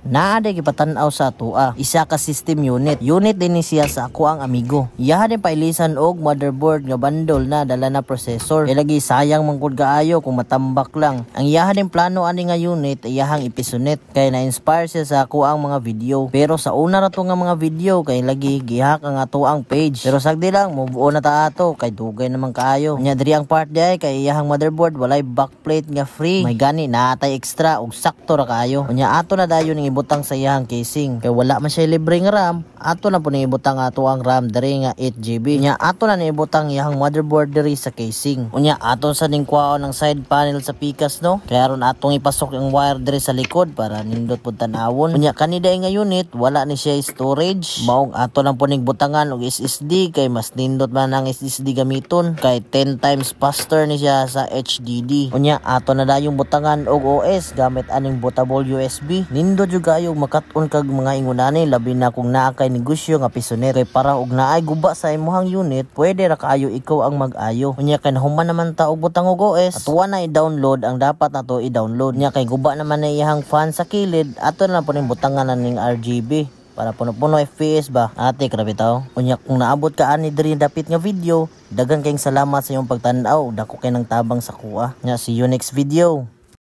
Naa day gipatan-aw sa atoa. Isa ka system unit. Unit din ni siya sa ako ang amigo. Iyaha din pailisan og motherboard nga bundle na dala na processor. Kay lagi sayang mangkod kaayo kung matambak lang. Ang iyaha din plano ani nga unit iyahang ipisunit kay na-inspire siya sa ako ang mga video. Pero sa una ra to nga mga video kay lagi gihak ang ato ang page. Pero sagdi lang move on na ta ato kay dugay naman kaayo. Nya diri ang part day kay iyahang motherboard walay backplate nga free. May gani naatay extra og sakto ra kaayo. Nya ato na dayon ning ibutang sa iyahang casing. Kay wala man siya libre nga RAM, ato na po ning ibutang ato ang RAM diri nga 8GB. Nya ato na ni ibutang iyahang motherboard diri sa casing. Unya ato sa ning kuwaon ng side panel sa pikas no. Kaya ron atong ipasok ang wire diri sa likod para nindot pud tan-awon. Unya kanida nga unit wala ni siya storage. Maong ato lang po ning butangan og SSD kay mas nindot man ang SSD gamiton kay 10 times faster ni siya sa HDD. Unya ato na dayong butangan og OS gamit aning bootable USB. Nindot jud kayo makat-on kag mga ingunani labi na kung naa kay negosyo nga pisoner kay para og naay guba sa imuhang unit pwede ra kaayo ikaw ang mag-ayo. Unya kay nahuman naman ta og butang og OS at na i-download ang dapat nato i-download. Unya kay guba naman na iyang fan sa kilid ato na po ning butangan ning RGB para puno-puno FPS ba. Ate grabe tao. Unya kung naabot ka ani diri dapit nga video, daghang kayong salamat sa iyong pagtan-aw. Dako kay nang tabang sa kuha. Nya see you next video.